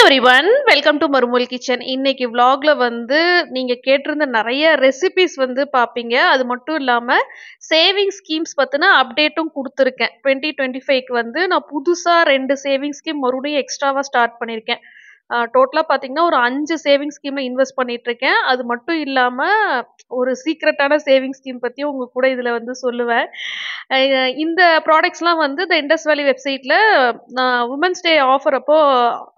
Everyone welcome to Marumozhi kitchen. இன்னைக்கு vlogல வந்து நீங்க கேட்டிருந்த நிறைய ரெசிபிஸ் வந்து பார்ப்பீங்க. அது மட்டும் இல்லாம சேவிங் ஸ்கீம்ஸ் பத்தின அப்டேட்டும் கொடுத்துருக்கேன். 2025க்கு வந்து நான் புதுசா 2 சேவிங் ஸ்கீம் மறுபடியும் எக்ஸ்ட்ராவா ஸ்டார்ட் பண்ணியிருக்கேன். டோட்டலா பார்த்தீங்கன்னா ஒரு 5 சேவிங் ஸ்கீம்ல இன்வெஸ்ட் பண்ணிட்டு இருக்கேன். அது மட்டும் இல்லாம ஒரு சீக்ரெட்டான சேவிங் ஸ்கீம் பத்தியும் உங்க கூட இதுல வந்து சொல்லுவேன். இந்த ப்ராடக்ட்ஸ்லாம் வந்து இந்த இண்டஸ் வேலி வெப்சைட்ல நான் உமன்ஸ் டே ஆஃபர் அப்போ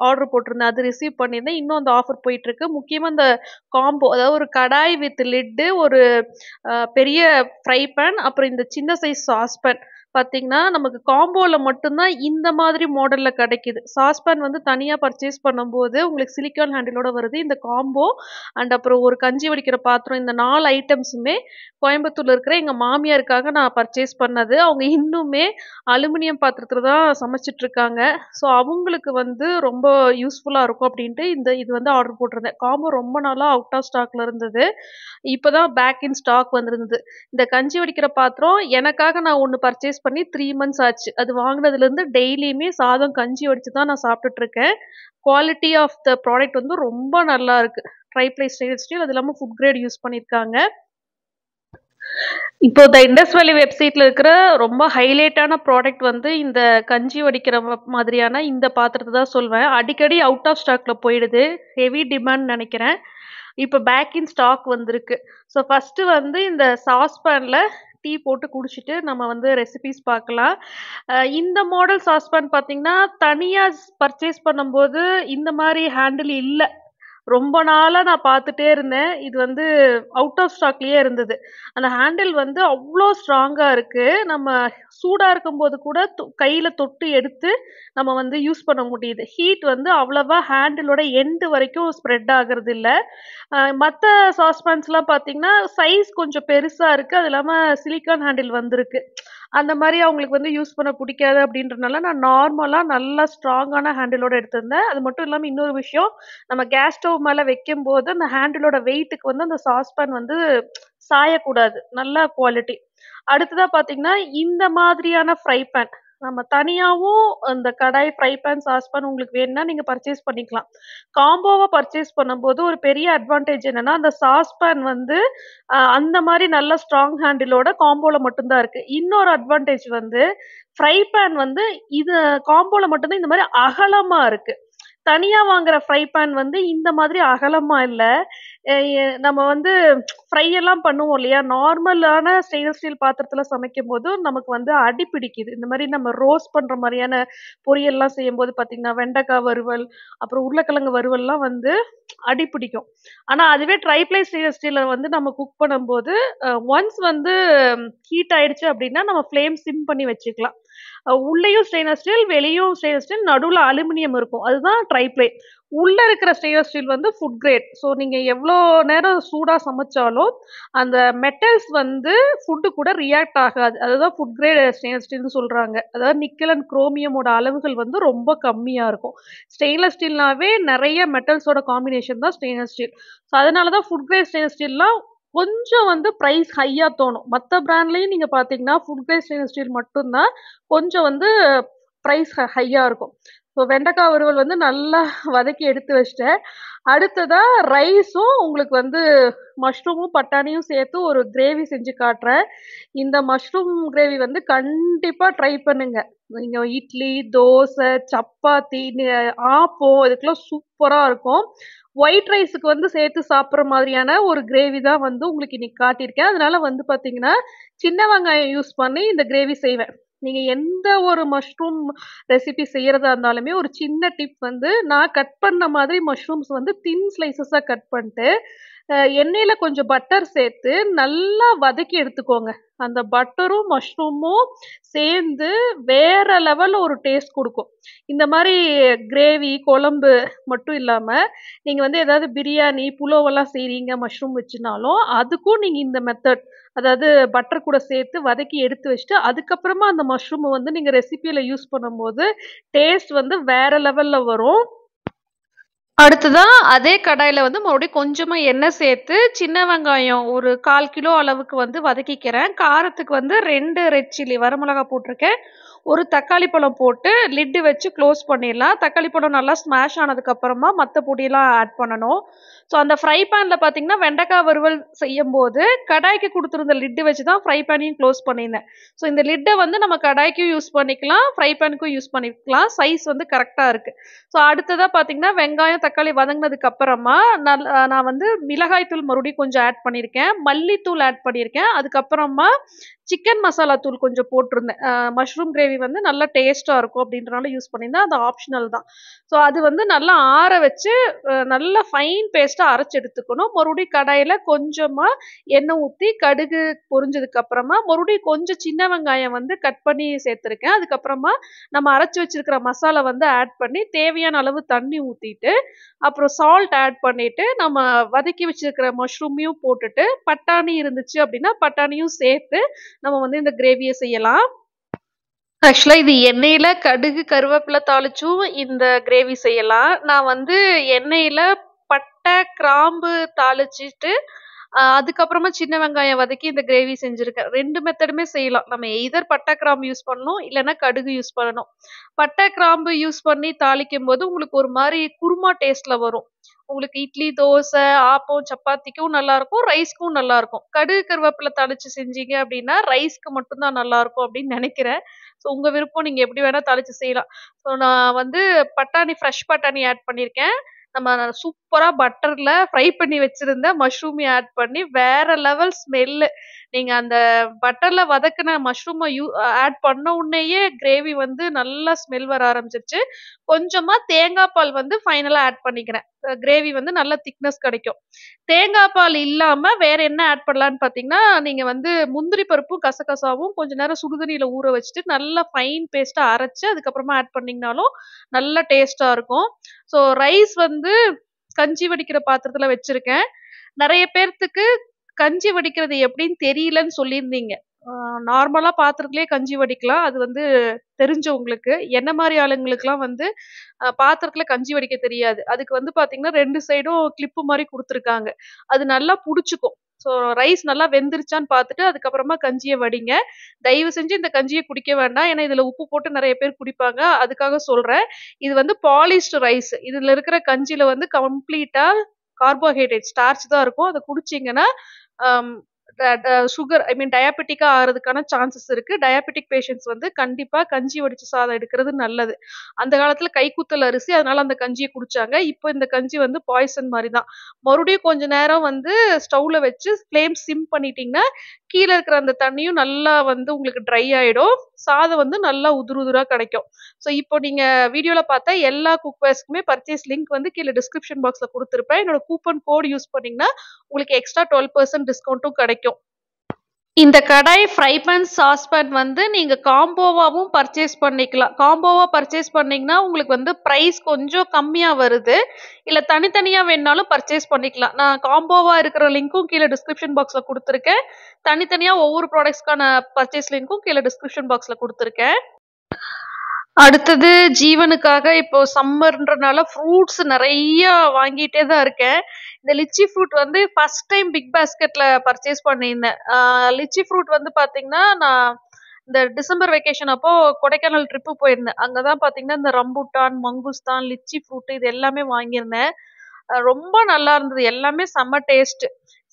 ஆர்டர் போட்டிருந்தேன். அது ரிசீவ் பண்ணியிருந்தேன். இன்னும் அந்த ஆஃபர் போயிட்டு இருக்கு. முக்கியமா இந்த காம்போ, அதாவது ஒரு கடாய் வித் லிட்டு, ஒரு பெரிய ஃப்ரை பேன், அப்புறம் இந்த சின்ன சைஸ் சாஸ்பேன் பார்த்தீங்கன்னா நமக்கு காம்போல மட்டும்தான் இந்த மாதிரி மாடல்ல கிடைக்குது. சாஸ்பேன் வந்து தனியா பர்ச்சேஸ் பண்ணும்போது உங்களுக்கு சிலிக்கான் ஹேண்டிலோட வருது. இந்த காம்போ அண்ட் அப்புறம் ஒரு கஞ்சி வடிக்கிற பாத்திரம், இந்த 4 ஐட்டம்ஸுமே கோயம்புத்தூர்ல இருக்கிற எங்க மாமியாருக்காக நான் பர்ச்சேஸ் பண்ணது. அவங்க இன்னுமே அலுமினியம் பாத்திரத்துல தான் சமைச்சிட்டு இருக்காங்க. ஸோ அவங்களுக்கு வந்து ரொம்ப யூஸ்ஃபுல்லா இருக்கும் அப்படின்ட்டு இது வந்து ஆர்டர் போட்டிருந்தேன். காம்போ ரொம்ப நாளா அவுட் ஆஃப் ஸ்டாக்ல இருந்தது. இப்பதான் பேக் இன் ஸ்டாக் வந்திருந்தது. இந்த கஞ்சி வடிக்கிற பாத்திரம் எனக்காக நான் ஒன்று பர்ச்சேஸ் பண்ணி 3 மந்த்ஸ் ஆச்சு. அது வாங்கினதுல இருந்து டெய்லியுமே சாதம் கஞ்சி வடிச்சு தான் நான் சாப்பிட்டுட்டு இருக்கேன். குவாலிட்டி ஆஃப் த ப்ராடக்ட் வந்து ரொம்ப நல்லா இருக்கு. ட்ரைப்ளை ஸ்டெயின்லெஸ் ஸ்டீல், அது இல்லாம ஃபுட் கிரேட் யூஸ் பண்ணியிருக்காங்க. இப்போ இந்த இண்டஸ் வேலி வெப்சைட்ல இருக்கிற ரொம்ப ஹைலைட்டான ப்ராடக்ட் வந்து இந்த கஞ்சி வடிக்கிற மாதிரியான இந்த பாத்திரத்தை தான் சொல்வேன். அடிக்கடி அவுட் ஆஃப் ஸ்டாக்ல போயிடுது. ஹெவி டிமாண்ட் நினைக்கிறேன். இப்போ பேக் இன் ஸ்டாக் வந்திருக்கு. ஸோ ஃபர்ஸ்ட் வந்து இந்த சாஸ்பேன்ல டீ போட்டு குடிச்சிட்டு நம்ம வந்து ரெசிபிஸ் பார்க்கலாம். இந்த மாடல் சாஸ்பேன் பார்த்தீங்கன்னா தனியாக பர்ச்சேஸ் பண்ணும்போது இந்த மாதிரி ஹேண்டில் இல்லை. ரொம்ப நாளா நான் பார்த்துட்டே இருந்தேன். இது வந்து அவுட் ஆஃப் ஸ்டாக்லயே இருந்தது. அந்த ஹேண்டில் வந்து அவ்ளோ ஸ்ட்ராங்கா இருக்கு. நம்ம சூடா இருக்கும்போது கூட கையில தொட்டு எடுத்து நம்ம வந்து யூஸ் பண்ண முடியுது. ஹீட் வந்து அவ்வளவா ஹேண்டிலோட எண்ட் வரைக்கும் ஸ்ப்ரெட் ஆகுறது இல்ல. மத்த சாஸ்பேன்ஸ்லாம் பார்த்தீங்கன்னா, சைஸ் கொஞ்சம் பெருசா இருக்கு. அது இல்லாம சிலிக்கான் ஹேண்டில் வந்திருக்கு. அந்த மாரி அவங்களுக்கு வந்து யூஸ் பண்ண புடிக்காது அப்படின்றனால, நான் நார்மலா நல்லா ஸ்ட்ராங்கான ஹேண்டிலோட எடுத்திருந்தேன். அது மட்டும் இல்லாம இன்னொரு விஷயம், நம்ம கேஸ் ஸ்டவ் மேல வைக்கும்போது, அந்த ஹேண்டிலோட வெயிட்டுக்கு வந்து அந்த சாஸ்பேன் வந்து சாயக்கூடாது. நல்ல குவாலிட்டி. அடுத்ததா பார்த்தீங்கன்னா, இந்த மாதிரியான ஃப்ரை பேன். நம்ம தனியாவும் அந்த கடாய், ஃப்ரை பேன், சாஸ்பேன் உங்களுக்கு வேணும்னா நீங்க பர்ச்சேஸ் பண்ணிக்கலாம். காம்போவா பர்ச்சேஸ் பண்ணும்போது ஒரு பெரிய அட்வான்டேஜ் என்னன்னா, அந்த சாஸ்பேன் வந்து அந்த மாரி நல்ல ஸ்ட்ராங் ஹேண்டிலோட காம்போல மட்டும் தான் இருக்கு. இன்னொரு அட்வான்டேஜ் வந்து ஃப்ரை பேன் வந்து இது காம்போல மட்டும் தான் இந்த மாரி அகலமா இருக்கு. தனியா வாங்குற ஃப்ரை பேன் வந்து இந்த மாதிரி அகலமா இல்ல. நம்ம வந்து ஃப்ரை எல்லாம் பண்ணுவோம் இல்லையா? நார்மலான ஸ்டெயின்லெஸ் ஸ்டீல் பாத்திரத்துல சமைக்கும்போது நமக்கு வந்து அடி பிடிக்குது. இந்த மாரி நம்ம ரோஸ்ட் பண்ற மாரியான பொரியல்லாம் செய்யும்போது பார்த்தீங்கன்னா, வெண்டைக்காய் வறுவல், அப்புறம் உருளைக்கிழங்கு வறுவல்லாம் வந்து அடி பிடிக்கும். ஆனா அதுவே ட்ரைப்ளை ஸ்டெயின்லெஸ் ஸ்டீல்ல வந்து நம்ம குக் பண்ணும்போது, ஒன்ஸ் வந்து ஹீட் ஆயிடுச்சு அப்படின்னா, நம்ம ஃப்ளேம் சிம் பண்ணி வச்சுக்கலாம். உள்ளேயும் ஸ்டெயின்லெஸ் ஸ்டீல், வெளியும் ஸ்டெயின்லெஸ் ஸ்டீல், நடுவுல அலுமினியம் இருக்கும். அதுதான் ட்ரைப்ளை. உள்ள இருக்கிற ஸ்டெயின்லெஸ் ஸ்டீல் வந்து ஃபுட் கிரேட். ஸோ நீங்க எவ்வளோ நேரம் சூடா சமைச்சாலும், அந்த மெட்டல்ஸ் வந்து ஃபுட்டு கூட ரியாக்ட் ஆகாது. அதுதான் ஃபுட் கிரேட் ஸ்டெயின்லெஸ் ஸ்டீல்னு சொல்றாங்க. அதாவது நிக்கல் அண்ட் குரோமியமோட அளவுகள் வந்து ரொம்ப கம்மியா இருக்கும். ஸ்டெயின்லெஸ் ஸ்டீல்னாவே நெறைய மெட்டல்ஸோட காம்பினேஷன் தான் ஸ்டெயின்லெஸ் ஸ்டீல். ஸோ அதனால தான் ஃபுட் கிரேட் ஸ்டெயின்லெஸ் ஸ்டீல்லாம் கொஞ்சம் வந்து பிரைஸ் ஹையா தோணும். மத்த பிராண்ட்லயும் நீங்க பார்த்தீங்கன்னா, ஃபுட் கிரேட் ஸ்டெயின்லெஸ் ஸ்டீல் மட்டும் தான் கொஞ்சம் வந்து பிரைஸ் ஹையா இருக்கும். ஸோ வெண்டைக்காய் வறுவல் வந்து நல்லா வதக்கி எடுத்து வச்சுட்டேன். அடுத்ததா ரைஸும் உங்களுக்கு வந்து மஷ்ரூமும், பட்டாணியும் சேர்த்து ஒரு கிரேவி செஞ்சு காட்டுறேன். இந்த மஷ்ரூம் கிரேவி வந்து கண்டிப்பா ட்ரை பண்ணுங்க. நீங்க இட்லி, தோசை, சப்பாத்தி, ஆப்பம் இதுக்கெல்லாம் சூப்பரா இருக்கும். ஒயிட் ரைஸுக்கு வந்து சேர்த்து சாப்பிடுற மாதிரியான ஒரு கிரேவி தான் வந்து உங்களுக்கு இன்னைக்கு காட்டியிருக்கேன். அதனால வந்து பார்த்தீங்கன்னா, சின்ன வெங்காயம் யூஸ் பண்ணி இந்த கிரேவி செய்வேன். நீங்க எந்த ஒரு மஷ்ரூம் ரெசிபி செய்யறதா இருந்தாலுமே ஒரு சின்ன டிப் வந்து, நான் கட் பண்ண மாதிரி மஷ்ரூம்ஸ் வந்து தின் ஸ்லைசஸா கட் பண்ணிட்டு, எண்ணெயில கொஞ்சம் பட்டர் சேர்த்து நல்லா வதக்கி எடுத்துக்கோங்க. அந்த பட்டரும், மஷ்ரூமும் சேர்ந்து வேற லெவல்ல ஒரு டேஸ்ட் குடுக்கும். இந்த மாரி கிரேவி, குழம்பு மட்டும் இல்லாம, நீங்க வந்து ஏதாவது பிரியாணி, புலாவெல்லாம் செய்றீங்க மஷ்ரூம் வச்சுனாலும், அதுக்கும் நீங்க இந்த மெத்தட், அதாவது பட்டர் கூட சேர்த்து வதக்கி எடுத்து வச்சுட்டு, அதுக்கப்புறமா அந்த மஷ்ரூம வந்து நீங்க ரெசிபில யூஸ் பண்ணும்போது, டேஸ்ட் வந்து வேற லெவல்ல வரும். அடுத்ததா அதே கடாயில வந்து மறுபடியும் கொஞ்சமா எண்ணெய் சேர்த்து, சின்ன வெங்காயம் ஒரு 1/4 கிலோ அளவுக்கு வந்து வதக்கிக்கிறேன். காரத்துக்கு வந்து 2 ரெட் சில்லி வரமிளகா போட்டிருக்கேன். ஒரு தக்காளி பழம் போட்டு லிட்டு வச்சு க்ளோஸ் பண்ணிடலாம். தக்காளி பழம் நல்லா ஸ்மாஷ் ஆனதுக்கப்புறமா மற்ற பொடியெல்லாம் ஆட் பண்ணணும். ஸோ அந்த ஃப்ரை பேனில் பார்த்தீங்கன்னா வெண்டைக்காய் வறுவல் செய்யும்போது கடாய்க்கு கொடுத்துருந்த லிட்டு வச்சு தான் ஃப்ரை பேனையும் க்ளோஸ் பண்ணியிருந்தேன். ஸோ இந்த லிட்டை வந்து நம்ம கடாய்க்கும் யூஸ் பண்ணிக்கலாம், ஃப்ரை பேனுக்கும் யூஸ் பண்ணிக்கலாம். சைஸ் வந்து கரெக்டாக இருக்குது. ஸோ அடுத்ததாக பார்த்தீங்கன்னா வெங்காயம் தக்காளி வதங்கினதுக்கு அப்புறமா நான் வந்து மிளகாய் தூள் மறுபடியும் கொஞ்சம் ஆட் பண்ணியிருக்கேன், மல்லித்தூள் ஆட் பண்ணியிருக்கேன். அதுக்கப்புறமா சிக்கன் மசாலா தூள் கொஞ்சம் போட்டிருந்தேன். மஷ்ரூம் கிரேவி வந்து நல்லா டேஸ்ட்டாக இருக்கும் அப்படின்றனால யூஸ் பண்ணியிருந்தேன். அது ஆப்ஷனல் தான். ஸோ அது வந்து நல்லா ஆற வச்சு நல்லா ஃபைன் பேஸ்ட்டாக அரைச்சி எடுத்துக்கணும். மறுபடியும் கடாயில் கொஞ்சமாக எண்ணெய் ஊற்றி கடுகு பொரிஞ்சதுக்கு அப்புறமா மறுபடியும் கொஞ்சம் சின்ன வெங்காயம் வந்து கட் பண்ணி சேர்த்துருக்கேன். அதுக்கப்புறமா நம்ம அரைச்சி வச்சிருக்கிற மசாலா வந்து ஆட் பண்ணி தேவையான அளவு தண்ணி ஊற்றிட்டு அப்புறம் சால்ட் ஆட் பண்ணிட்டு நம்ம வதக்கி வச்சிருக்கிற மஷ்ரூமையும் போட்டுட்டு பட்டாணி இருந்துச்சு அப்படின்னா பட்டாணியும் சேர்த்து நம்ம வந்து இந்த கிரேவியை செய்யலாம். ஆக்சுவலாக இது எண்ணெயில் கடுகு கருவேப்பிலை தாளிச்சும் இந்த கிரேவி செய்யலாம். நான் வந்து எண்ணெயில் பட்டை கிராம்பு தாளிச்சிட்டு அதுக்கப்புறமா சின்ன வெங்காயம் வதக்கி இந்த கிரேவி செஞ்சுருக்கேன். 2 மெத்தடுமே செய்யலாம். நம்ம எய்தர் பட்டை கிராம்பு யூஸ் பண்ணணும், இல்லைன்னா கடுகு யூஸ் பண்ணணும். பட்டை கிராம்பு யூஸ் பண்ணி தாளிக்கும் போது உங்களுக்கு ஒரு மாதிரி குருமா டேஸ்ட்டில் வரும். உங்களுக்கு இட்லி தோசை ஆப்பம் சப்பாத்திக்கும் நல்லாயிருக்கும், ரைஸ்க்கும் நல்லாயிருக்கும். கடுகு கருவேப்பிலை தாளித்து செஞ்சீங்க அப்படின்னா ரைஸ்க்கு மட்டும்தான் நல்லாயிருக்கும் அப்படின்னு நினைக்கிறேன். ஸோ உங்கள் விருப்பம், நீங்கள் எப்படி வேணால் தாளித்து செய்யலாம். ஸோ நான் வந்து பட்டாணி ஃப்ரெஷ் பட்டாணி ஆட் பண்ணியிருக்கேன். நம்ம சூப்பராக பட்டரில் ஃப்ரை பண்ணி வச்சுருந்த மஷ்ரூமை ஆட் பண்ணி வேறு லெவல் ஸ்மெல்லு. நீங்கள் அந்த பட்டரில் வதக்கின மஷ்ரூமை ஆட் பண்ண உடனேயே கிரேவி வந்து நல்லா ஸ்மெல் வர ஆரம்பிச்சிருச்சு. கொஞ்சமாக தேங்காய் பால் வந்து ஃபைனலாக ஆட் பண்ணிக்கிறேன். கிரேவி வந்து நல்ல திக்னஸ் கிடைக்கும். தேங்காய் பால் இல்லாமல் வேறு என்ன ஆட் பண்ணலான்னு பார்த்தீங்கன்னா, நீங்கள் வந்து முந்திரி பருப்பும் கசகசாவும் கொஞ்ச நேரம் சுடுதண்ணியில் ஊற வச்சுட்டு நல்லா ஃபைன் பேஸ்ட்டாக அரைச்சி அதுக்கப்புறமா ஆட் பண்ணிங்கனாலும் நல்ல டேஸ்ட்டாக இருக்கும். ஸோ ரைஸ் வந்து கஞ்சி வடிக்கிற பாத்திரத்தில் வச்சுருக்கேன். நிறைய பேர்த்துக்கு கஞ்சி வடிக்கிறது எப்படின்னு தெரியலன்னு சொல்லியிருந்தீங்க. நார்மலாக பாத்திரத்திலே கஞ்சி வடிக்கலாம். அது வந்து தெரிஞ்சவங்களுக்கு. என்ன மாதிரி ஆளுங்களுக்குலாம் வந்து பாத்திரத்தில் கஞ்சி வடிக்க தெரியாது. அதுக்கு வந்து பார்த்தீங்கன்னா 2 சைடும் கிளிப்பு மாதிரி கொடுத்துருக்காங்க. அது நல்லா பிடிச்சிக்கும். ஸோ ரைஸ் நல்லா வெந்துருச்சான்னு பார்த்துட்டு அதுக்கப்புறமா கஞ்சியை வடிங்க. தயவு செஞ்சு இந்த கஞ்சியை குடிக்க வேண்டாம். ஏன்னா இதில் உப்பு போட்டு நிறைய பேர் குடிப்பாங்க. அதுக்காக சொல்கிறேன். இது வந்து பாலிஷ்டு ரைஸ். இதில் இருக்கிற கஞ்சியில் வந்து கம்ப்ளீட்டாக கார்போஹைட்ரேட் ஸ்டார்ச் தான் இருக்கும். அதை குடிச்சிங்கன்னா சுகர் டயபெட்டிக்காக ஆகிறதுக்கான சான்சஸ் இருக்குது. டயபெட்டிக் பேஷண்ட்ஸ் வந்து கண்டிப்பாக கஞ்சி வடிச்சு சாதம் எடுக்கிறது நல்லது. அந்த காலத்தில் கைக்குத்தல் அரிசி, அதனால அந்த கஞ்சியை குடிச்சாங்க. இப்போ இந்த கஞ்சி வந்து பாய்சன் மாதிரி தான். மறுபடியும் கொஞ்ச நேரம் வந்து ஸ்டவ்வில் வச்சு ஃப்ளேம் சிம் பண்ணிட்டீங்கன்னா கீழே இருக்கிற அந்த தண்ணியும் நல்லா வந்து உங்களுக்கு ட்ரை ஆகிடும். சாதம் வந்து நல்லா உதிர உதிராக கிடைக்கும். ஸோ இப்போ நீங்கள் வீடியோவில் பார்த்தா எல்லா குக்வேர்ஸ்க்குமே பர்ச்சேஸ் லிங்க் வந்து கீழே டிஸ்கிரிப்ஷன் பாக்ஸில் கொடுத்துருப்பேன். என்னோட கூப்பன் கோட் யூஸ் பண்ணிங்கன்னா உங்களுக்கு எக்ஸ்ட்ரா 12% டிஸ்கவுண்ட்டும் கிடைக்கும். இந்த கடாய் ஃப்ரை பேன் சாஸ்பேன் வந்து நீங்கள் காம்போவாகவும் பர்ச்சேஸ் பண்ணிக்கலாம். காம்போவாக பர்ச்சேஸ் பண்ணிங்கன்னா உங்களுக்கு வந்து ப்ரைஸ் கொஞ்சம் கம்மியாக வருது. இல்லை தனித்தனியாக வேணுனாலும் பர்ச்சேஸ் பண்ணிக்கலாம். நான் காம்போவாக இருக்கிற லிங்க்கும் கீழே டிஸ்கிரிப்ஷன் பாக்ஸில் கொடுத்துருக்கேன். தனித்தனியாக ஒவ்வொரு ப்ராடக்ட்ஸ்க்கான பர்ச்சேஸ் லிங்க்கும் கீழே டிஸ்கிரிப்ஷன் பாக்ஸில் கொடுத்துருக்கேன். அடுத்தது ஜீவனுக்காக இப்போ சம்மர்ன்றனால ஃப்ரூட்ஸ் நிறைய வாங்கிட்டே தான் இருக்கேன். இந்த லிச்சி ஃப்ரூட் வந்து ஃபர்ஸ்ட் டைம் பிக் பாஸ்கெட்ல பர்ச்சேஸ் பண்ணியிருந்தேன். லிச்சி ஃப்ரூட் வந்து பார்த்தீங்கன்னா நான் இந்த டிசம்பர் வெக்கேஷன் அப்போ கொடைக்கானல் ட்ரிப்பு போயிருந்தேன். அங்கே தான் பார்த்தீங்கன்னா இந்த ரம்புட்டான் மங்குஸ்தான் லிச்சி ஃப்ரூட் இது எல்லாமே வாங்கியிருந்தேன். ரொம்ப நல்லா இருந்தது. எல்லாமே செம்ம டேஸ்ட்.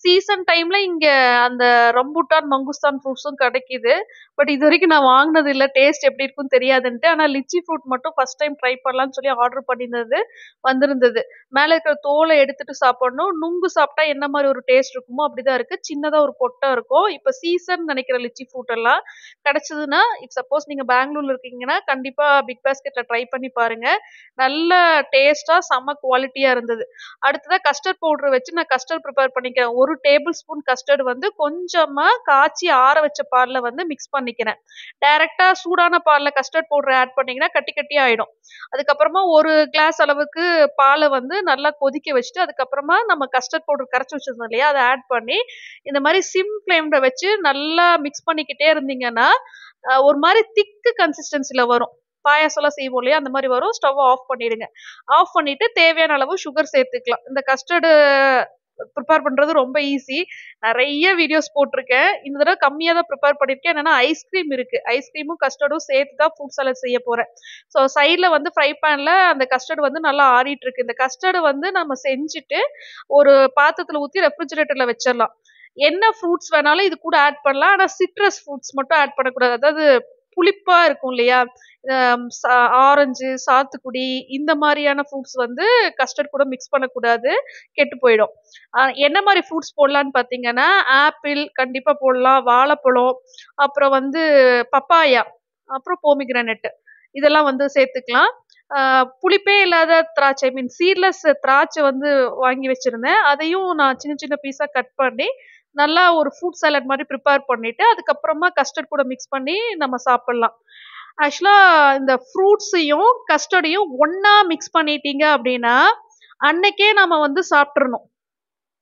சீசன் டைம்ல இங்க அந்த ரம்புட்டான் மங்குஸ்தான் ஃப்ரூட்ஸும் கிடைக்குது. பட் இது வரைக்கும் நான் வாங்கினது இல்லை, டேஸ்ட் எப்படி இருக்குன்னு தெரியாதுன்ட்டு. ஆனால் லிச்சி ஃப்ரூட் மட்டும் ஃபர்ஸ்ட் டைம் ட்ரை பண்ணலான்னு சொல்லி ஆர்டர் பண்ணியிருந்தது வந்திருந்தது. மேலே இருக்கிற தோலை எடுத்துட்டு சாப்பிடணும். நுங்கு சாப்பிட்டா என்ன மாதிரி ஒரு டேஸ்ட் இருக்குமோ அப்படிதான் இருக்கு. சின்னதாக ஒரு கொட்டை இருக்கும். இப்போ சீசன் நினைக்கிற லிச்சி ஃப்ரூட் எல்லாம் கிடைச்சதுன்னா, இப் சப்போஸ் நீங்க பெங்களூர்ல இருக்கீங்கன்னா கண்டிப்பா பிக் பாஸ்கெட்ல ட்ரை பண்ணி பாருங்க. நல்ல டேஸ்டா செம்ம குவாலிட்டியா இருந்தது. அடுத்ததா கஸ்டர்ட் பவுடர் வச்சு நான் கஸ்டர்ட் ப்ரிப்பேர் பண்ணிக்கிறேன். 1 டேபிள் ஸ்பூன் கஸ்டர்ட் வந்து கொஞ்சமா காய்ச்சி ஆற வச்ச பால்ல வந்து மிக்ஸ் பண்ணிக்கிறேன். டைரக்டா சூடான பால்ல கஸ்டர்ட் பவுடர் ஆட் பண்ணீங்கன்னா கட்டி கட்டி ஆயிடும். அதுக்கப்புறமா 1 கிளாஸ் அளவுக்கு பாலை வந்து நல்லா கொதிக்க வச்சுட்டு அதுக்கப்புறமா நம்ம கஸ்டர்ட் பவுடர் கரைச்சி வச்சிருந்தோம் இல்லையா, அதை ஆட் பண்ணி இந்த மாதிரி சிம் ஃப்ளேம்ல வச்சு நல்லா மிக்ஸ் பண்ணிக்கிட்டே இருந்தீங்கன்னா ஒரு மாதிரி திக்கு கன்சிஸ்டன்சில வரும். பாயாசம்லாம் செய்வோம் இல்லையா, அந்த மாதிரி வரும். ஸ்டவ் ஆஃப் பண்ணிடுங்க. ஆஃப் பண்ணிட்டு தேவையான அளவு சுகர் சேர்த்துக்கலாம். இந்த கஸ்டர்டு ப்ரிப்பேர் பண்றது ரொம்ப ஈஸி. நெறைய வீடியோஸ் போட்டிருக்கேன். இந்த தடவ கம்மியா தான் ப்ரிப்பேர் பண்ணியிருக்கேன். என்னன்னா ஐஸ்கிரீம் இருக்கு. ஐஸ்கிரீமும் கஸ்டர்டும் சேர்த்து தான் ஃப்ரூட் சாலட் செய்ய போறேன். ஸோ சைட்ல வந்து ஃப்ரை பேன்ல அந்த கஸ்டர்ட் வந்து நல்லா ஆறிட்டு இருக்கு. இந்த கஸ்டர்ட வந்து நம்ம செஞ்சுட்டு ஒரு பாத்திரத்துல ஊத்தி ரெஃப்ரிஜரேட்டர்ல வச்சிரலாம். என்ன ஃப்ரூட்ஸ் வேணாலும் இது கூட ஆட் பண்ணலாம். ஆனா சிட்ரஸ் ஃப்ரூட்ஸ் மட்டும் ஆட் பண்ணக்கூடாது. அதாவது புளிப்பா இருக்கும் இல்லையா? ஆரஞ்சு, சாத்துக்குடி இந்த மாரியான ஃப்ரூட்ஸ் வந்து கஸ்டர்ட் கூட மிக்ஸ் பண்ணக்கூடாது. கெட்டு போயிடும். என்ன மாரி ஃப்ரூட்ஸ் போடலான்னு பார்த்தீங்கன்னா, ஆப்பிள் கண்டிப்பா போடலாம். வாழைப்பழம், அப்புறம் வந்து பப்பாயா, அப்புறம் போமிகிரானேட் இதெல்லாம் வந்து சேர்த்துக்கலாம். அ புளிப்பே இல்லாத திராட்சை மீன் சீட்லெஸ் திராட்சை வந்து வாங்கி வச்சிருந்தேன். அதையும் நான் சின்ன சின்ன பீஸா கட் பண்ணி, நல்லா ஒரு ஃப்ரூட் சாலட் மாரி ப்ரிப்பேர் பண்ணிட்டு, அதுக்கப்புறமா கஸ்டர்ட் கூட மிக்ஸ் பண்ணி நம்ம சாப்பிடலாம். ஆக்சுவலா இந்த ஃப்ரூட்ஸையும், கஸ்டர்டையும் ஒண்ணா மிக்ஸ் பண்ணிட்டீங்க அப்டின்னா, அன்னைக்கே நம்ம வந்து சாப்ட்றணும்.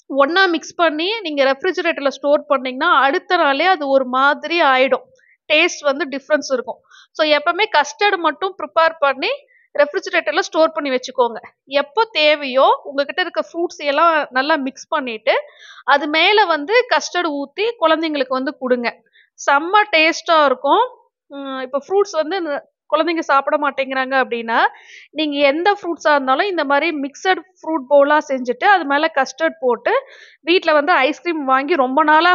ஒண்ணா மிக்ஸ் பண்ணி நீங்க ரெஃப்ரிஜரேட்டர்ல ஸ்டோர் பண்ணீங்கன்னா, அடுத்த நாளே அது ஒரு மாதிரி ஆயிடும். டேஸ்ட் வந்து டிஃபரன்ஸ் இருக்கும். ஸோ எப்பவுமே கஸ்டர்ட் மட்டும் ப்ரிப்பேர் பண்ணி ரெஃப்ரிஜரேட்டர்ல ஸ்டோர் பண்ணி வச்சுக்கோங்க. எப்போ தேவையோ உங்ககிட்ட இருக்க ஃப்ரூட்ஸ் எல்லாம் நல்லா மிக்ஸ் பண்ணிட்டு, அது மேல வந்து கஸ்டர்ட் ஊத்தி குழந்தைங்களுக்கு வந்து குடுங்க. செம்ம டேஸ்ட்டா இருக்கும். இப்ப ஃப்ரூட்ஸ் வந்து குழந்தைங்க சாப்பிட மாட்டேங்கிறாங்க அப்படின்னா, நீங்க எந்த ஃப்ரூட்ஸா இருந்தாலும் இந்த மாரி மிக்ஸட் ஃப்ரூட் பவுலா செஞ்சுட்டு, அது மேல கஸ்டர்ட் போட்டு, வீட்ல வந்து ஐஸ்கிரீம் வாங்கி ரொம்ப நாளா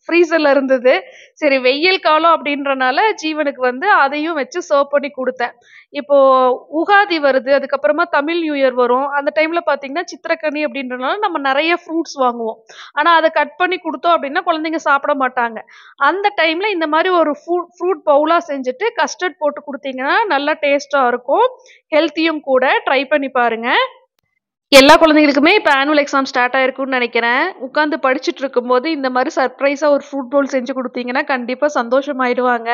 ஃப்ரீசர்ல இருந்தது. சரி வெயில் காலம் அப்படின்றனால ஜீவனுக்கு வந்து அதையும் வச்சு சர்வ் பண்ணி குடுத்தேன். இப்போ உகாதி வருது, அதுக்கப்புறமா தமிழ் நியூ இயர் வரும். அந்த டைம்ல பார்த்தீங்கன்னா, சித்திரக்கனி அப்படின்றனால நம்ம நெறைய ஃப்ரூட்ஸ் வாங்குவோம். ஆனா அத கட் பண்ணி குடுத்தோம் அப்படின்னா, குழந்தைங்க சாப்பிட மாட்டாங்க. அந்த டைம்ல இந்த மாரி ஒரு ஃப்ரூட் பவுலா செஞ்சுட்டு கஸ்டர்ட் போட்டு குடுத்தீங்கன்னா, நல்லா டேஸ்ட்டா இருக்கும். ஹெல்த்தியும் கூட. ட்ரை பண்ணி பாருங்க. எல்லா குழந்தைகளுக்குமே இப்ப ஆனுவல் எக்ஸாம் ஸ்டார்ட் ஆயிருக்கும்னு நெனைக்கிறேன். உட்கார்ந்து படிச்சுட்டு இருக்கும்போது, இந்த மாரி சர்ப்ரைஸா ஒரு ஃப்ரூட் பவுல் செஞ்சு குடுத்தீங்கன்னா, கண்டிப்பா சந்தோஷமாயிடுவாங்க.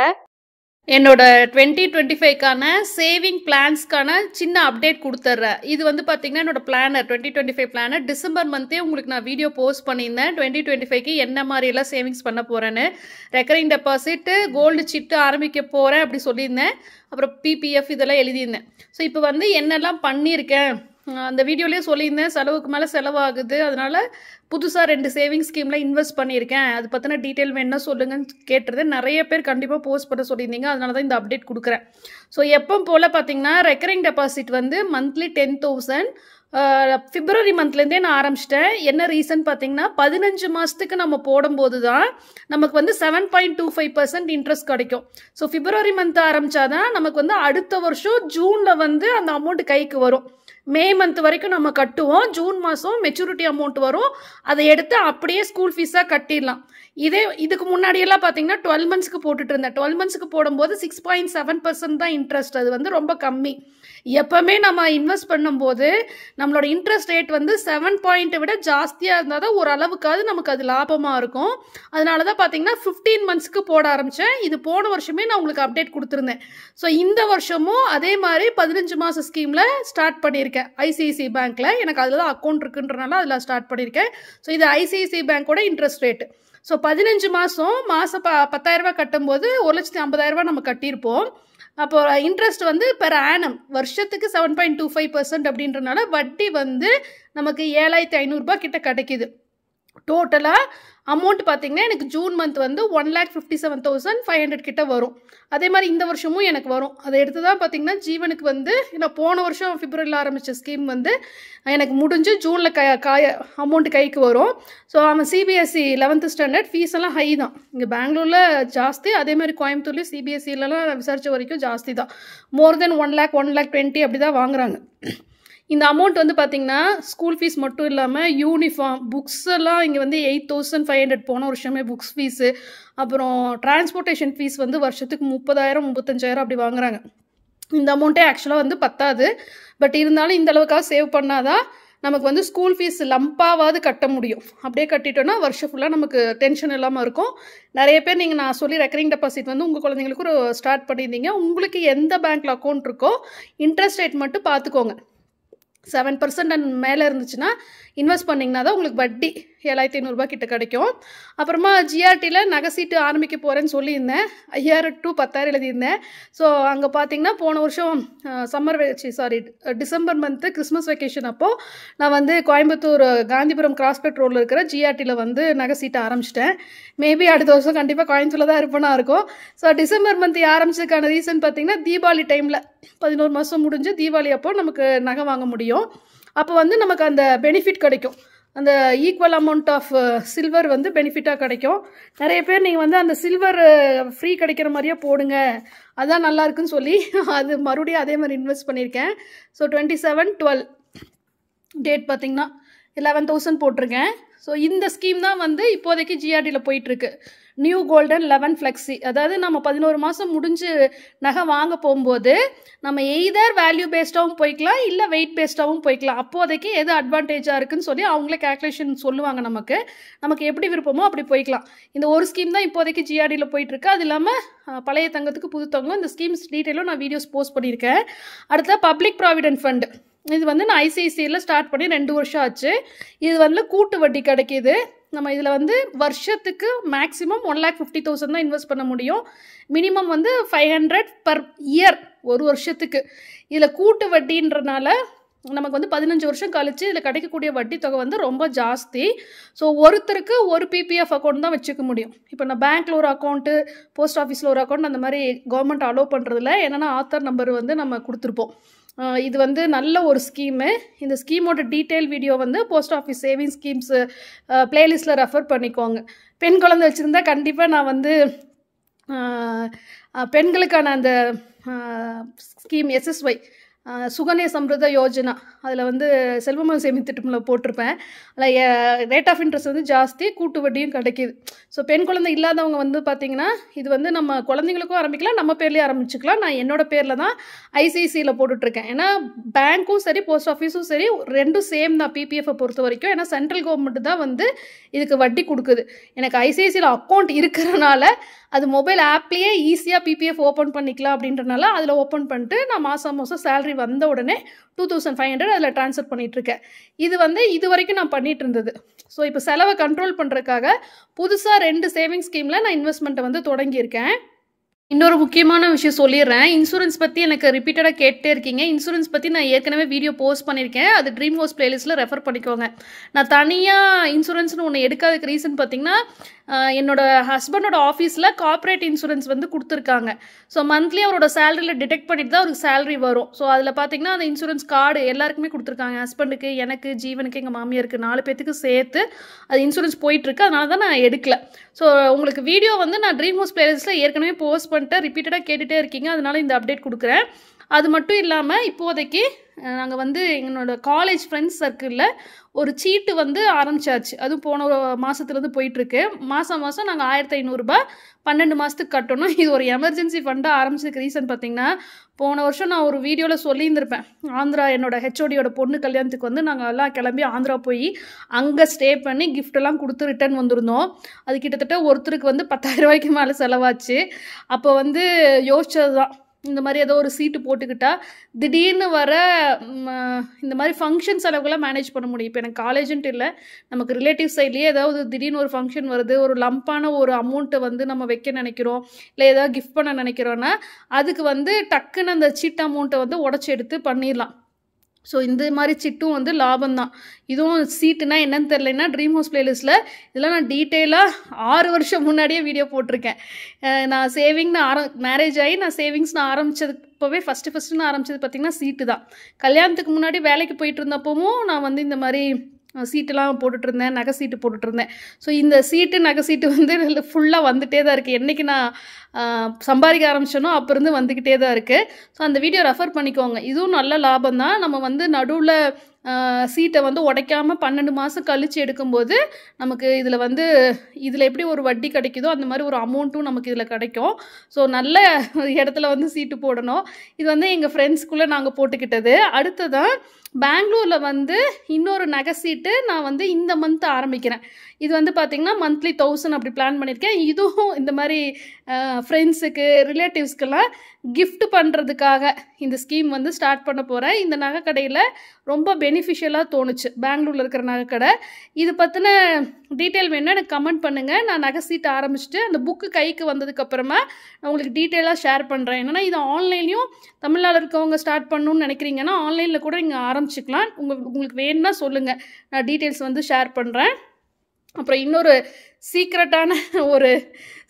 என்னோட 2025க்கான சேவிங் பிளான்ஸ்க்கான சின்ன அப்டேட் குடுத்துர்றேன். இது வந்து பார்த்தீங்கன்னா, என்னோட பிளானர் 2025 பிளானர் டிசம்பர் மந்த்தே உங்களுக்கு நான் வீடியோ போஸ்ட் பண்ணியிருந்தேன். 2025க்கு என்ன மாரியெல்லாம் சேவிங்ஸ் பண்ண போறேன்னு. ரெக்கரிங் டெபாசிட், கோல்டு சிட்டு ஆரம்பிக்க போறேன் அப்படி சொல்லியிருந்தேன். அப்புறம் பிபிஎஃப் இதெல்லாம் எழுதியிருந்தேன். ஸோ இப்போ வந்து என்னெல்லாம் பண்ணியிருக்கேன், அந்த வீடியோலயே சொல்லியிருந்தேன். செலவுக்கு மேலே செலவாகுது. அதனால புதுசாக 2 சேவிங்ஸ் ஸ்கீமில் இன்வெஸ்ட் பண்ணியிருக்கேன். அது பற்றின டீட்டெயில் வேணுன்னா சொல்லுங்கன்னு கேட்டிருந்தேன். நிறைய பேர் கண்டிப்பாக போஸ்ட் பண்ண சொல்லியிருந்தீங்க. அதனால தான் இந்த அப்டேட் கொடுக்குறேன். ஸோ எப்போ போல் பார்த்தீங்கன்னா, ரெக்கரிங் டெபாசிட் வந்து மந்த்லி 10,000 பிப்ரவரி மந்த்லேருந்தே நான் ஆரம்பிச்சிட்டேன். என்ன ரீசன் பார்த்தீங்கன்னா, 15 மாதத்துக்கு நம்ம போடும்போது தான் நமக்கு வந்து 7.25% இன்ட்ரெஸ்ட் கிடைக்கும். ஸோ பிப்ரவரி மந்த் ஆரம்பித்தாதான் நமக்கு வந்து அடுத்த வருஷம் ஜூனில் வந்து அந்த அமௌண்ட் கைக்கு வரும். மே மந்த் வரைக்கும் நம்ம கட்டுவோம். ஜூன் மாதம் மெச்சூரிட்டி அமௌண்ட் வரும். அதை எடுத்து அப்படியே ஸ்கூல் ஃபீஸாக கட்டிடலாம். இதுக்கு முன்னாடியெல்லாம் பார்த்தீங்கன்னா 12 மந்த்ஸ்க்கு போட்டுட்டு இருந்தேன். 12 மந்த்ஸ்க்கு போடும்போது 6.7% தான் இன்ட்ரெஸ்ட். அது வந்து ரொம்ப கம்மி. எப்பவுமே நம்ம இன்வெஸ்ட் பண்ணும்போது நம்மளோட இன்ட்ரெஸ்ட் ரேட் வந்து 7 விட ஜாஸ்தியாக இருந்தால் தான் ஓரளவுக்காவது நமக்கு அது லாபமாக இருக்கும். அதனால தான் பார்த்தீங்கன்னா 15 மந்த்ஸ்க்கு போட ஆரம்பித்தேன். இது போன வருஷமே நான் உங்களுக்கு அப்டேட் கொடுத்துருந்தேன். ஸோ இந்த வருஷமும் அதே மாதிரி 15 மாத ஸ்கீமில் ஸ்டார்ட் பண்ணியிருக்கேன். ஐசிஐசிஐ பேங்க்கில் எனக்கு அதில் தான் அக்கௌண்ட் இருக்குன்றனால அதில் ஸ்டார்ட் பண்ணியிருக்கேன். ஸோ இது ஐசிஐசிஐ பேங்க்கோட இன்ட்ரெஸ்ட் ரேட்டு. ஸோ 15 மாதம் 10,000 ரூபாய் கட்டும்போது 1,50,000 ரூபாய் நம்ம கட்டியிருப்போம். அப்போ இன்ட்ரெஸ்ட் வந்து பெர் ஆனம் வருஷத்துக்கு 7.25% அப்படின்றனால வட்டி வந்து நமக்கு 7,500 ரூபாய் கிட்ட கிடைக்குது. டோட்டலாக அமௌண்ட் பார்த்தீங்கன்னா எனக்கு ஜூன் மந்த் வந்து 1,57,500 கிட்ட வரும். அதே மாதிரி இந்த வருஷமும் எனக்கு வரும். அதை எடுத்து தான் பார்த்தீங்கன்னா ஜீவனுக்கு வந்து நான் போன வருஷம் பிப்ரவரியில் ஆரம்பித்த ஸ்கீம் வந்து எனக்கு முடிஞ்சு ஜூனில் அமௌண்ட் கைக்கு வரும். ஸோ அவன் சிபிஎஸ்சி 11th ஸ்டாண்டர்ட் ஃபீஸ் எல்லாம் ஹை தான். இங்கே பெங்களூரில் ஜாஸ்தி, அதே மாதிரி கோயம்புத்தூர்லேயும் சிபிஎஸ்சிலலாம் விசாரித்த வரைக்கும் ஜாஸ்தி தான். மோர் தென் 1 lakh 1,20,000 அப்படி தான் வாங்குறாங்க. இந்த அமௌண்ட் வந்து பார்த்திங்கன்னா ஸ்கூல் ஃபீஸ் மட்டும் இல்லாமல் யூனிஃபார்ம், புக்ஸ் எல்லாம் இங்கே வந்து 8,500 போன வருஷமே புக்ஸ் ஃபீஸு, அப்புறம் டிரான்ஸ்போர்ட்டேஷன் ஃபீஸ் வந்து வருஷத்துக்கு 30,000 35,000 அப்படி வாங்குறாங்க. இந்த அமௌண்ட்டே ஆக்சுவலாக வந்து பத்தாது. பட் இருந்தாலும் இந்த அளவுக்காக சேவ் பண்ணாதான் நமக்கு வந்து ஸ்கூல் ஃபீஸ் லம்பாவது கட்ட முடியும். அப்படியே கட்டிட்டோன்னா வருஷம் ஃபுல்லாக நமக்கு டென்ஷன் இல்லாமல் இருக்கும். நிறைய பேர் நீங்கள் நான் சொல்லி ரெக்கரிங் டெபாசிட் வந்து உங்கள் குழந்தைங்களுக்கு ஒரு ஸ்டார்ட் பண்ணியிருந்தீங்க. உங்களுக்கு எந்த பேங்க்கில் அக்கௌண்ட் இருக்கோ இன்ட்ரெஸ்ட் ரேட் மட்டும் பார்த்துக்கோங்க. 7% மேலே இருந்துச்சுன்னா இன்வெஸ்ட் பண்ணிங்கன்னா தான் உங்களுக்கு வட்டி 7500 கிட்ட கிடைக்கும். அப்புறமா ஜிஆர்டியில் நகை சீட்டு ஆரம்பிக்க போகிறேன்னு சொல்லியிருந்தேன். 5000 to 10,000 எழுதியிருந்தேன். ஸோ அங்கே பார்த்தீங்கன்னா போன வருஷம் டிசம்பர் மந்த்து கிறிஸ்மஸ் வெக்கேஷன் அப்போது நான் வந்து கோயம்புத்தூர் காந்திபுரம் கிராஸ்பேட் ரோடில் இருக்கிற ஜிஆர்டியில் வந்து நகை சீட்டு ஆரம்பிச்சிட்டேன். மேபி அடுத்த வருஷம் கண்டிப்பாக கோயம்புத்தூரில் தான் இருப்பேனா இருக்கும். ஸோ டிசம்பர் மந்த் ஆரம்பிச்சதுக்கான ரீசன் பார்த்தீங்கன்னா தீபாவளி டைமில் 11 மாதம் முடிஞ்சு தீபாவளி அப்போ நமக்கு நகை வாங்க முடியும். அப்போ வந்து நமக்கு அந்த பெனிஃபிட் கிடைக்கும். அந்த ஈக்குவல் அமௌண்ட் ஆஃப் சில்வர் வந்து பெனிஃபிட்டாக கிடைக்கும். நிறைய பேர் நீங்கள் வந்து அந்த சில்வர் ஃப்ரீ கிடைக்கிற மாதிரியே போடுங்க, அதான் நல்லா இருக்குன்னு சொல்லி அது மறுபடியும் அதே மாதிரி இன்வெஸ்ட் பண்ணியிருக்கேன். ஸோ 27/12 டேட் பார்த்திங்கன்னா 11,000 போட்டிருக்கேன். ஸோ இந்த ஸ்கீம் தான் வந்து இப்போதைக்கு ஜிஆர்டியில் போயிட்டுருக்கு. New golden 11 flexi. அதாவது நம்ம 11 மாதம் முடிஞ்சு நகை வாங்க போகும்போது நம்ம எய்தர் வேல்யூ பேஸ்டாகவும் போய்க்கலாம், இல்லை வெயிட் பேஸ்டாகவும் போய்க்கலாம். அப்போதைக்கு எது அட்வான்டேஜாக இருக்குன்னு சொல்லி அவங்களே கேல்குலேஷன் சொல்லுவாங்க. நமக்கு எப்படி விருப்பமோ அப்படி போய்க்கலாம். இந்த ஒரு ஸ்கீம் தான் இப்போதைக்கு ஜிஆர்டியில் போயிட்டுருக்கு. அது இல்லாமல் பழைய தங்கத்துக்கு புது தங்கம், இந்த ஸ்கீம்ஸ் டீட்டெயிலும் நான் வீடியோஸ் போஸ்ட் பண்ணியிருக்கேன். அடுத்த பப்ளிக் ப்ராவிடென்ட் ஃபண்டு, இது வந்து நான் ஐசிஐசிஐயில் ஸ்டார்ட் பண்ணி 2 வருஷம் ஆச்சு. இது வந்து கூட்டு வட்டி கிடைக்கிது. நம்ம இதில் வந்து வருஷத்துக்கு மேக்ஸிமம் 1,50,000 தான் இன்வெஸ்ட் பண்ண முடியும். மினிமம் வந்து 500 per year ஒரு வருஷத்துக்கு. இதில் கூட்டு வட்டின்றனால நமக்கு வந்து 15 வருஷம் கழிச்சு இதில் கிடைக்கக்கூடிய வட்டி தொகை வந்து ரொம்ப ஜாஸ்தி. ஸோ ஒருத்தருக்கு ஒரு பிபிஎஃப் அக்கௌண்ட் தான் வச்சுக்க முடியும். இப்போ நான் பேங்க்கில் ஒரு அக்கௌண்ட்டு, போஸ்ட் ஆஃபீஸில் ஒரு அக்கௌண்ட், அந்த மாதிரி கவர்மெண்ட் அலோவ் பண்ணுறதில்ல. என்னென்னா ஆதார் நம்பர் வந்து நம்ம கொடுத்துருப்போம். இது வந்து நல்ல ஒரு ஸ்கீமு. இந்த ஸ்கீமோட டீட்டெயில் வீடியோ வந்து போஸ்ட் ஆஃபீஸ் சேவிங் ஸ்கீம்ஸு ப்ளேலிஸ்ட்டில் ரெஃபர் பண்ணிக்கோங்க. பெண் குழந்தை வச்சுருந்தா கண்டிப்பாக நான் வந்து பெண்களுக்கான அந்த ஸ்கீம் எஸ்எஸ்ஒய் சுகன்யா சம்ருதா யோஜனா, அதில் வந்து செல்வமகள் சேமிப்பு திட்டமில் போட்டிருப்பேன். அதில் ரேட் ஆஃப் இன்ட்ரெஸ்ட் வந்து ஜாஸ்தி, கூட்டு வட்டியும் கிடைக்கிது. ஸோ பெண் குழந்தை இல்லாதவங்க வந்து பார்த்திங்கன்னா இது வந்து நம்ம குழந்தைங்களுக்கும் ஆரம்பிக்கலாம், நம்ம பேர்லேயே ஆரம்பிச்சுக்கலாம். நான் என்னோடய பேரில் தான் ஐசிஐசியில் போட்டுட்ருக்கேன். ஏன்னா பேங்க்கும் சரி போஸ்ட் ஆஃபீஸும் சரி ரெண்டும் சேம் தான் பிபிஎஃப்பை பொறுத்த வரைக்கும். ஏன்னா சென்ட்ரல் கவர்மெண்ட் தான் வந்து இதுக்கு வட்டி கொடுக்குது. எனக்கு ஐசிஐசியில் அக்கௌண்ட் இருக்கிறனால அது மொபைல் ஆப்லேயே ஈஸியாக பிபிஎஃப் ஓப்பன் பண்ணிக்கலாம் அப்படின்றனால அதில் ஓப்பன் பண்ணிட்டு நான் மாதம் சேலரி வந்த உடனே 2,500 அதில் ட்ரான்ஸ்ஃபர் பண்ணிகிட்ருக்கேன். இது வந்து இது வரைக்கும் நான் பண்ணிகிட்டு இருந்தது. ஸோ இப்போ செலவை கண்ட்ரோல் பண்ணுறதுக்காக புதுசாக 2 சேவிங்ஸ் ஸ்கீமில் நான் இன்வெஸ்ட்மெண்ட்டை வந்து தொடங்கியிருக்கேன். இன்னொரு முக்கியமான விஷயம் சொல்லிடுறேன். இன்சூரன்ஸ் பற்றி எனக்கு ரிப்பீட்டடாக கேட்டே இருக்கீங்க. இன்சூரன்ஸ் பற்றி நான் ஏற்கனவே வீடியோ போஸ்ட் பண்ணியிருக்கேன். அது ட்ரீம் ஹவுஸ் பிளேலிஸ்ட்டில் ரெஃபர் பண்ணிக்கோங்க. நான் தனியாக இன்சூரன்ஸ்னு ஒன்று எடுக்காததுக்கு ரீசன் பார்த்திங்கன்னா என்னோடய ஹஸ்பண்டோட ஆஃபீஸில் கார்ப்பரேட் இன்சூரன்ஸ் வந்து கொடுத்துருக்காங்க. ஸோ மந்த்லி அவரோட சேலரியில் டிடெக்ட் பண்ணிட்டு தான் அவருக்கு சேலரி வரும். ஸோ அதில் பார்த்திங்கன்னா அந்த இன்சூரன்ஸ் கார்டு எல்லாருக்குமே கொடுத்துருக்காங்க. ஹஸ்பண்டுக்கு, எனக்கு, ஜீவனுக்கு, எங்கள் மாமியாருக்கு 4 பேத்துக்கு சேர்த்து அது இன்சூரன்ஸ் போயிட்டுருக்கு. அதனால தான் நான் எடுக்கல. ஸோ உங்களுக்கு வீடியோ வந்து நான் ட்ரீம் ஹவுஸ் பிளேலிஸ்ட்டில் ஏற்கனவே போஸ்ட் பண்ணிட்டு ரிப்பீட்டடாக கேட்டுகிட்டே இருக்கீங்க. அதனால இந்த அப்டேட் கொடுக்குறேன். அது மட்டும் இல்லாமல் இப்போதைக்கு நாங்கள் வந்து எங்களோட காலேஜ் ஃப்ரெண்ட்ஸ் சர்க்கிளில் ஒரு சீட்டு வந்து ஆரம்பிச்சாச்சு. அதுவும் போன மாதத்துலேருந்து போயிட்டுருக்கு. மாதம் நாங்கள் 1,500 ரூபாய் 12 மாதத்துக்கு கட்டணும். இது ஒரு எமர்ஜென்சி ஃபண்டாக ஆரம்பிச்சதுக்கு ரீசன் பார்த்திங்கன்னா போன வருஷம் நான் ஒரு வீடியோவில் சொல்லியிருந்திருப்பேன். ஆந்திரா என்னோட ஹெச்ஓடியோட பொண்ணு கல்யாணத்துக்கு வந்து நாங்கள் எல்லாம் கிளம்பி ஆந்திரா போய் அங்கே ஸ்டே பண்ணி கிஃப்டெல்லாம் கொடுத்து ரிட்டர்ன் வந்திருந்தோம். அது கிட்டத்தட்ட ஒருத்தருக்கு வந்து 10,000 ரூபாய்க்கு மேலே செலவாச்சு. அப்போ வந்து யோசிச்சது தான், இந்த மாதிரி ஏதோ ஒரு சீட்டு போட்டுக்கிட்டா திடீர்னு வர இந்த மாதிரி ஃபங்க்ஷன் செலவுகளாம் மேனேஜ் பண்ண முடியும். இப்போ எனக்கு காலேஜுன்ட்டு இல்லை, நமக்கு ரிலேட்டிவ் சைட்லேயே ஏதாவது திடீர்னு ஒரு ஃபங்க்ஷன் வருது, ஒரு லம்பான ஒரு அமௌண்ட்டை வந்து நம்ம வைக்க நினைக்கிறோம், இல்லை ஏதாவது கிஃப்ட் பண்ண நினைக்கிறோன்னா அதுக்கு வந்து டக்குன்னு அந்த சீட் அமௌண்ட்டை வந்து உடச்சி எடுத்து பண்ணிடலாம். ஸோ இந்த மாதிரி சிட்டும் வந்து லாபம் தான். இதுவும் சீட்டுனா என்னன்னு தெரிலனா ட்ரீம் ஹவுஸ் பிளேலிஸ்ட்டில் இதெல்லாம் நான் டீட்டெயிலாக 6 வருஷம் முன்னாடியே வீடியோ போட்டிருக்கேன். நான் சேவிங்னு மேரேஜ் ஆகி நான் சேவிங்ஸ்னு ஆரம்பித்தது இப்போவே ஃபஸ்ட்டு நான் ஆரம்பித்தது பார்த்திங்கன்னா சீட்டு தான். கல்யாணத்துக்கு முன்னாடி வேலைக்கு போயிட்டு இருந்தப்பவும் நான் வந்து இந்த மாதிரி சீட்டெல்லாம் போட்டுட்ருந்தேன், நகை சீட்டு போட்டுட்ருந்தேன். ஸோ இந்த சீட்டு நகை சீட்டு வந்து ஃபுல்லாக வந்துகிட்டே தான் இருக்குது. என்றைக்கு நான் சம்பாதிக்க ஆரம்பிச்சோனோ அப்போ இருந்து வந்துக்கிட்டே தான் இருக்குது. ஸோ அந்த வீடியோ ரெஃபர் பண்ணிக்கோங்க. இதுவும் நல்ல லாபம் தான். நம்ம வந்து நடுவில் சீட்டை வந்து உடைக்காமல் 12 மாதம் கழித்து எடுக்கும்போது நமக்கு இதில் எப்படி ஒரு வட்டி கிடைக்குதோ அந்த மாதிரி ஒரு அமௌண்ட்டும் நமக்கு இதில் கிடைக்கும். ஸோ நல்ல இடத்துல வந்து சீட்டு போடணும். இது வந்து எங்கள் ஃப்ரெண்ட்ஸ்குள்ளே நாங்கள் போட்டுக்கிட்டது. அடுத்ததான் பெங்களூரில் வந்து இன்னொரு நகை சீட்டு நான் வந்து இந்த மந்த் ஆரம்பிக்கிறேன். இது வந்து பார்த்திங்கன்னா மந்த்லி 1000 அப்படி பிளான் பண்ணியிருக்கேன். இதுவும் இந்த மாதிரி ஃப்ரெண்ட்ஸுக்கு, ரிலேட்டிவ்ஸ்க்கெல்லாம் கிஃப்ட் பண்ணுறதுக்காக இந்த ஸ்கீம் வந்து ஸ்டார்ட் பண்ண போகிறேன். இந்த நகை கடையில் ரொம்ப பெனிஃபிஷியலாக தோணுச்சு பெங்களூரில் இருக்கிற நகைக்கடை. இது பற்றின டீட்டெயில் வேணுன்னா எனக்கு கமெண்ட் பண்ணுங்கள். நான் நகை சீட் ஆரம்பிச்சுட்டு அந்த புக்கு கைக்கு வந்ததுக்கப்புறமா நான் உங்களுக்கு டீட்டெயிலாக ஷேர் பண்ணுறேன். என்னென்னா இது ஆன்லைன்லேயும் தமிழ்நாடு இருக்கவங்க ஸ்டார்ட் பண்ணணும்னு நினைக்கிறீங்கன்னா ஆன்லைனில் கூட நீங்கள் ஆரம்பிச்சிக்கலாம். உங்களுக்கு வேணும்னா சொல்லுங்கள், நான் டீட்டெயில்ஸ் வந்து ஷேர் பண்ணுறேன். அப்புறம் இன்னொரு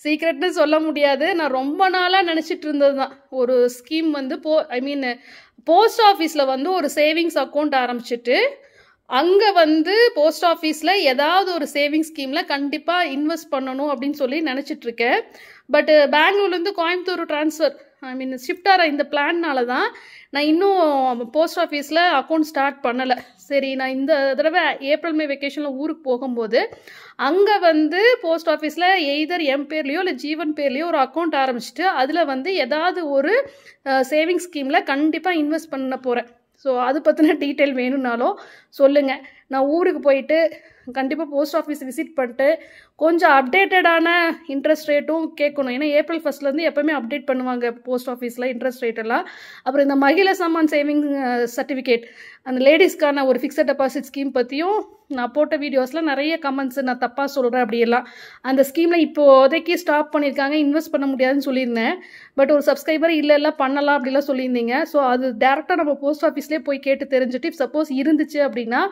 சீக்ரெட்னு சொல்ல முடியாது, நான் ரொம்ப நாளாக நினச்சிட்டு இருந்தது தான். ஒரு ஸ்கீம் வந்து போஸ்ட் ஆஃபீஸில் வந்து ஒரு சேவிங்ஸ் அக்கௌண்ட் ஆரம்பிச்சிட்டு அங்கே வந்து போஸ்ட் ஆஃபீஸில் ஏதாவது ஒரு சேவிங்ஸ் ஸ்கீமில் கண்டிப்பாக இன்வெஸ்ட் பண்ணணும் அப்படின்னு சொல்லி நினச்சிட்ருக்கேன். பட் பெங்களூர்லேருந்து கோயம்புத்தூர் ட்ரான்ஸ்ஃபர் ஷிஃப்ட் ஆகிற இந்த பிளான்னால தான் நான் இன்னும் போஸ்ட் ஆஃபீஸில் அக்கௌண்ட் ஸ்டார்ட் பண்ணலை. சரி, நான் இந்த தடவை ஏப்ரல் மே வெக்கேஷனில் ஊருக்கு போகும்போது அங்கே வந்து போஸ்ட் ஆஃபீஸில் எய்தர் என் பேர்லேயோ இல்லை ஜீவன் பேர்லேயோ ஒரு அக்கௌண்ட் ஆரம்பிச்சிட்டு அதில் வந்து ஏதாவது ஒரு சேவிங்ஸ் ஸ்கீமில் கண்டிப்பாக இன்வெஸ்ட் பண்ண போகிறேன். ஸோ அது பற்றின டீட்டெயில் வேணும்னாலும் சொல்லுங்கள். நான் ஊருக்கு போயிட்டு கண்டிப்பாக போஸ்ட் ஆஃபீஸ் விசிட் பண்ணிட்டு கொஞ்சம் அப்டேட்டடான இன்ட்ரெஸ்ட் ரேட்டும் கேட்கணும். ஏன்னா ஏப்ரல் 1 எப்போவுமே அப்டேட் பண்ணுவாங்க போஸ்ட் ஆஃபீஸில் இன்ட்ரெஸ்ட் ரேட்டெல்லாம். அப்புறம் இந்த மகிழா சம்மான் சேவிங் சர்டிஃபிகேட், அந்த லேடிஸ்க்கான ஒரு ஃபிக்ஸட் டெபாசிட் ஸ்கீம் பற்றியும் நான் போட்ட வீடியோஸில் நிறைய கமெண்ட்ஸ் நான் தப்பாக சொல்கிறேன் அப்படியெல்லாம். அந்த ஸ்கீமில் இப்போதைக்கு ஸ்டாப் பண்ணியிருக்காங்க, இன்வெஸ்ட் பண்ண முடியாதுன்னு சொல்லியிருந்தேன். பட் ஒரு சப்ஸ்கிரைபர் இல்லை பண்ணலாம் அப்படிலாம் சொல்லியிருந்தீங்க. ஸோ அது டேரெக்டாக நம்ம போஸ்ட் ஆஃபீஸ்லேயே போய் கேட்டு தெரிஞ்சுட்டு சப்போஸ் இருந்துச்சு அப்படின்னா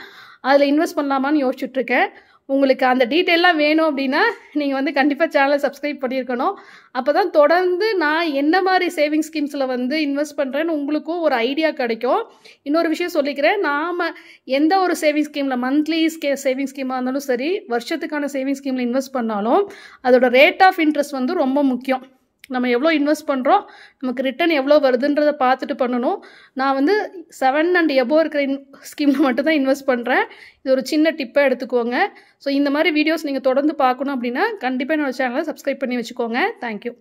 அதில் இன்வெஸ்ட் பண்ணலாமான்னு யோசிச்சுட்ருக்கேன். உங்களுக்கு அந்த டீட்டெயிலாம் வேணும் அப்படின்னா நீங்கள் வந்து கண்டிப்பாக சேனலை சப்ஸ்கிரைப் பண்ணியிருக்கணும். அப்போ தான் தொடர்ந்து நான் என்ன மாதிரி சேவிங்ஸ் ஸ்கீம்ஸில் வந்து இன்வெஸ்ட் பண்ணுறேன்னு உங்களுக்கும் ஒரு ஐடியா கிடைக்கும். இன்னொரு விஷயம் சொல்லிக்கிறேன், நாம் எந்த ஒரு சேவிங்ஸ் ஸ்கீமில் மந்த்லி சேவிங்ஸ் ஸ்கீமாக இருந்தாலும் சரி, வருஷத்துக்கான சேவிங்ஸ் ஸ்கீமில் இன்வெஸ்ட் பண்ணாலும் அதோட ரேட் ஆஃப் இன்ட்ரெஸ்ட் வந்து ரொம்ப முக்கியம். நம்ம எவ்வளோ இன்வெஸ்ட் பண்ணுறோம், நமக்கு ரிட்டர்ன் எவ்வளோ வருதுன்றதை பார்த்துட்டு பண்ணணும். நான் வந்து 7 and above இருக்கிற ஸ்கீமில் மட்டும்தான் இன்வெஸ்ட் பண்ணுறேன். இது ஒரு சின்ன டிப்பாக எடுத்துக்கோங்க. ஸோ இந்த மாதிரி வீடியோஸ் நீங்கள் தொடர்ந்து பார்க்கணும் அப்படின்னா கண்டிப்பாக என்னோடய சேனலை சப்ஸ்கிரைப் பண்ணி வச்சுக்கோங்க. தேங்க்யூ.